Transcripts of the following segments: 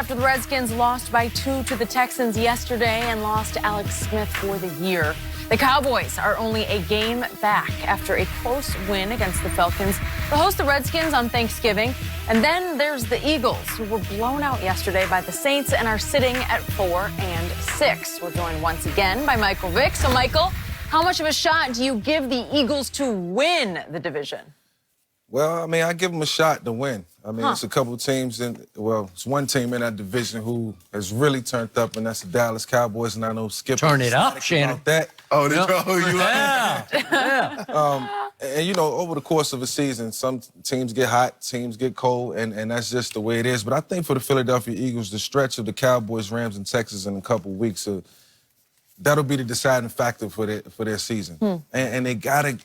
after the Redskins lost by 2 to the Texans yesterday and lost Alex Smith for the year. The Cowboys are only a game back after a close win against the Falcons. They'll host the Redskins on Thanksgiving. And then there's the Eagles, who were blown out yesterday by the Saints and are sitting at 4-6. We're joined once again by Michael Vick. So, Michael, how much of a shot do you give the Eagles to win the division? Well, I mean, I give them a shot to win. I mean, it's a couple of teams it's one team in that division who has really turned up, and that's the Dallas Cowboys. And I know Skip. Turn it up, Shannon. That. Oh, they you Yeah. And, you know, over the course of a season, some teams get hot, teams get cold, and that's just the way it is. But I think for the Philadelphia Eagles, the stretch of the Cowboys, Rams, and Texas in a couple of weeks, that'll be the deciding factor for their season. And they got to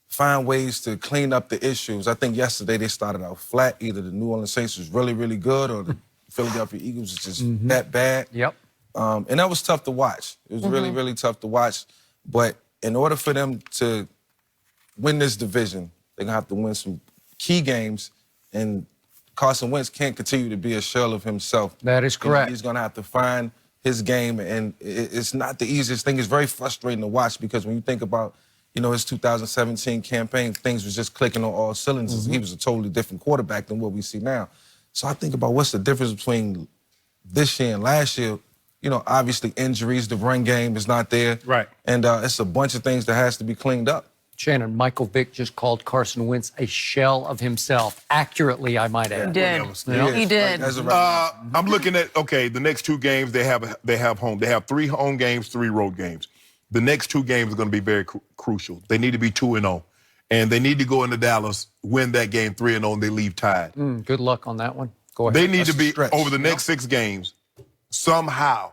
find ways to clean up the issues. I think yesterday they started out flat. Either the New Orleans Saints was really, really good, or the Philadelphia Eagles was just that bad. Yep. And that was tough to watch. It was really, really tough to watch. But in order for them to win this division, they're going to have to win some key games. And Carson Wentz can't continue to be a shell of himself. That is correct. He's going to have to find his game. And it's not the easiest thing. It's very frustrating to watch because when you think about, you know, his 2017 campaign, things was just clicking on all cylinders. He was a totally different quarterback than what we see now. So I think about what's the difference between this year and last year. You know, obviously injuries, the run game is not there. Right. And it's a bunch of things that has to be cleaned up. Shannon, Michael Vick just called Carson Wentz a shell of himself. Accurately, I might add. He did. He did. I'm looking at, okay, the next two games they have home. They have 3 home games, 3 road games. The next 2 games are going to be very crucial. They need to be 2-0. And they need to go into Dallas, win that game 3-0, and they leave tied. Good luck on that one. Go ahead. They need to be, over the next 6 games, somehow,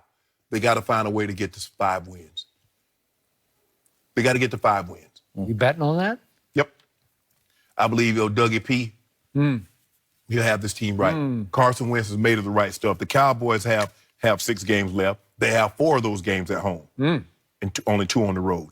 they got to find a way to get to 5 wins. They got to get to 5 wins. You betting on that? Yep. I believe Dougie P, he'll have this team right. Carson Wentz has made of the right stuff. The Cowboys have 6 games left. They have 4 of those games at home. And only 2 on the road.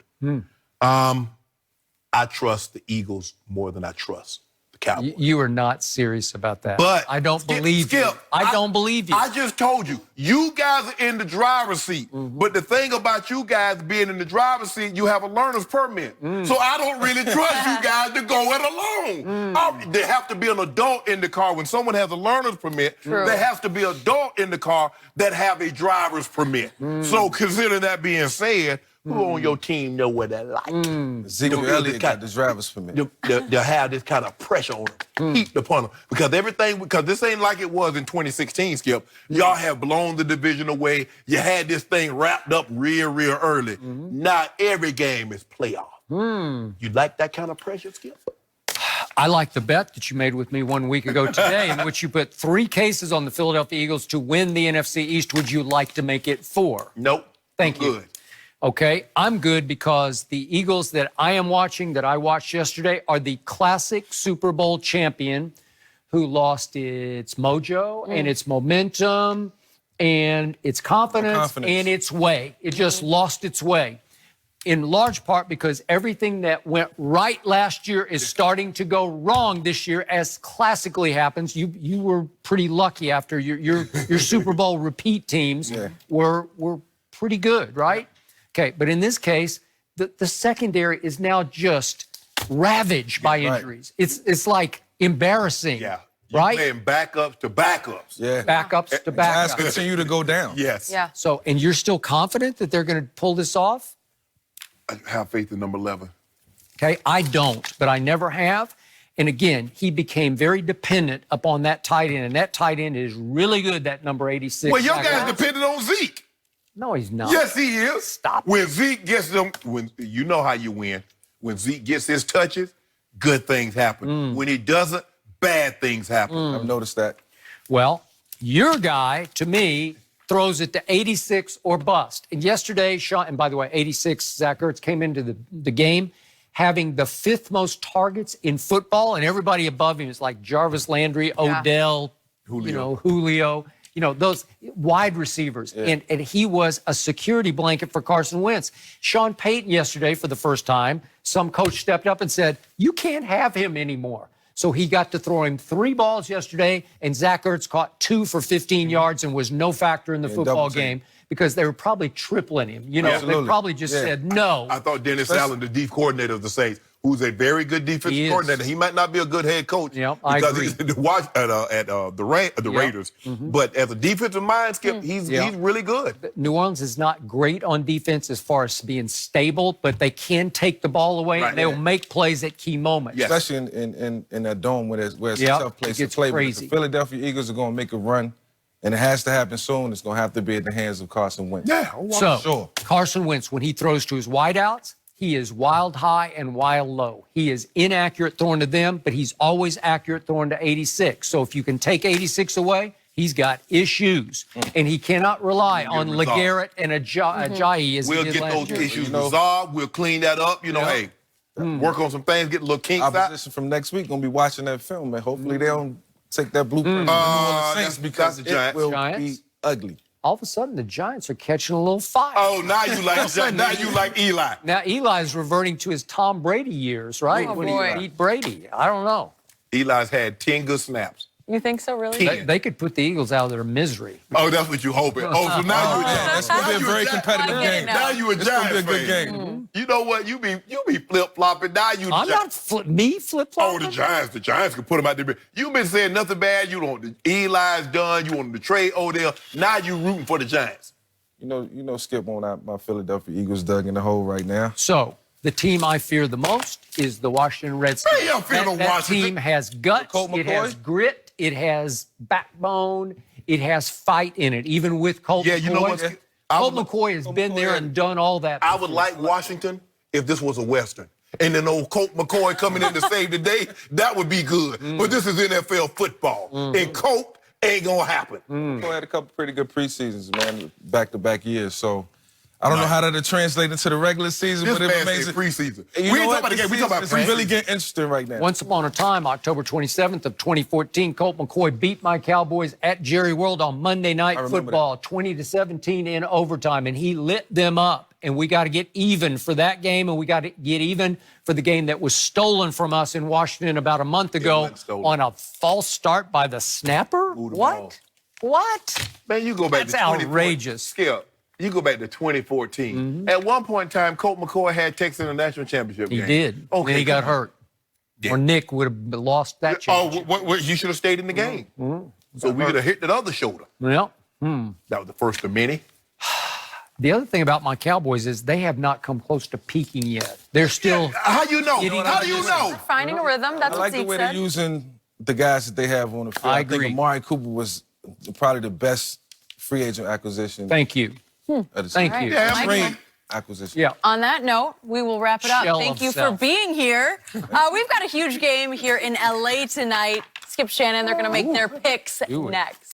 I trust the Eagles more than I trust the Cowboys. You are not serious about that. But I don't believe you. I don't believe you. I just told you, you guys are in the driver's seat. But the thing about you guys being in the driver's seat, you have a learner's permit. So I don't really trust you guys to go it alone. There have to be an adult in the car. When someone has a learner's permit, there has to be an adult in the car that have a driver's permit. So consider that being said, who on your team know what that like? Ezekiel Elliott got the driver's permit. They'll have this kind of pressure on them, heaped upon them. Because this ain't like it was in 2016, Skip. Y'all have blown the division away. You had this thing wrapped up real early. Not every game is playoff. You like that kind of pressure, Skip? I like the bet that you made with me 1 week ago today in which you put 3 cases on the Philadelphia Eagles to win the NFC East. Would you like to make it 4? Nope. Thank you. Good. Okay, I'm good because the Eagles that I am watching, that I watched yesterday, are the classic Super Bowl champion who lost its mojo and its momentum and its confidence and its way. It just lost its way. In large part because everything that went right last year is starting to go wrong this year, as classically happens. You were pretty lucky after your Super Bowl repeat teams were pretty good, right? Okay, but in this case, the secondary is now just ravaged by injuries. It's like embarrassing. Yeah. Right? Playing backups to backups. Yeah. Backups to Guys backups. continue to go down. Yes. Yeah. So, and you're still confident that they're going to pull this off? I have faith in number 11. Okay, I don't, but I never have. And again, he became very dependent upon that tight end, and that tight end is really good, that number 86. Well, your guys depended on Zeke. No, he's not. Yes, he is. Stop. When Zeke gets them, when you know how you win. When Zeke gets his touches, good things happen. When he doesn't, bad things happen. I've noticed that. Well, your guy, to me, throws it to 86 or bust. And yesterday, Sean, and by the way, 86, Zach Ertz came into the game having the 5th most targets in football, and everybody above him is like Jarvis Landry, Odell, Julio. You know, those wide receivers. And he was a security blanket for Carson Wentz. Sean Payton yesterday, for the first time, some coach stepped up and said, you can't have him anymore. So he got to throw him 3 balls yesterday, and Zach Ertz caught 2 for 15 yards and was no factor in the football game because they were probably tripling him. You know, Absolutely. they probably just said no. I thought Dennis Allen, the defensive coordinator of the Saints, who's a very good defensive coordinator. He might not be a good head coach I because agree. he's at the Raiders. But as a defensive mind, Skip, he's really good. New Orleans is not great on defense as far as being stable, but they can take the ball away and they will make plays at key moments. Yes. Especially in that dome where it's a tough place to play. Crazy. But if the Philadelphia Eagles are going to make a run, and it has to happen soon, it's going to have to be at the hands of Carson Wentz. Yeah, So Carson Wentz, when he throws to his wideouts, he is wild high and wild low. He is inaccurate throwing to them, but he's always accurate throwing to 86. So if you can take 86 away, he's got issues. And he cannot rely on LeGarrette and Ajayi as we'll he did get last those year. issues resolved. We'll clean that up. You know, hey, work on some things, get a little kinks out. Opposition from next week going to be watching that film, and hopefully they don't take that blueprint from the New Orleans Saints because it will be ugly. All of a sudden, the Giants are catching a little fire. Oh, now you like Eli. Now Eli's reverting to his Tom Brady years, right? When he beat Brady. I don't know. Eli's had 10 good snaps. You think so, really? They could put the Eagles out of their misery. Oh, that's what you hoping. Oh, so now you're That's going to be a very competitive game. Now you a It's going to be a Giants good fan. game. You know what? You be flip-flopping. Now you I'm not flip-flopping. Oh, the Giants can put them out there. You've been saying nothing bad. You don't. Eli's done. You want to trade Odell. Now you rooting for the Giants. You know, Skip, on my Philadelphia Eagles dug in the hole right now. So the team I fear the most is the Washington Redskins. Hey, you don't fear no That Washington. team has guts. Colt It McCoy? has grit. It has backbone. It has fight in it, even with Colt McCoy. You know what? Colt McCoy has been there and done all that. I would like Washington if this was a Western. And then old Colt McCoy coming in to save the day, that would be good. But this is NFL football. And Colt ain't going to happen. McCoy had a couple pretty good preseasons, man, back-to-back years. So I don't know how that'll translate into the regular season, This but if man it makes said it preseason. You We know ain't what? talking about the game. We This talking about is preseason. really getting interesting right now. Once upon a time, October 27th of 2014, Colt McCoy beat my Cowboys at Jerry World on Monday Night Football, 20-17 in overtime, and he lit them up. And we got to get even for that game, and we got to get even for the game that was stolen from us in Washington about a month ago on a false start by the snapper. What? What? Man, you go back That's to 2014. outrageous. Skip, you go back to 2014. At one point in time, Colt McCoy had Texas in the national championship game. He did. Okay, And he got come on. hurt. Or Nick would have lost that championship. You should have stayed in the game. So we could have hit that other shoulder. Well, That was the first of many. the other thing about my Cowboys is they have not come close to peaking yet. They're still How you know? Getting How do you know? Finding a rhythm. That's I what like the Zeke way said. they're using the guys that they have on the field. I think agree. Amari Cooper was probably the best free agent acquisition. Thank you. of the Thank season. you. Yeah, Like Great that. acquisition. Yeah. On that note, we will wrap it up. Shell Thank of you for self. being here. We've got a huge game here in LA tonight. Skip Shannon, they're going to make their picks Do it. next.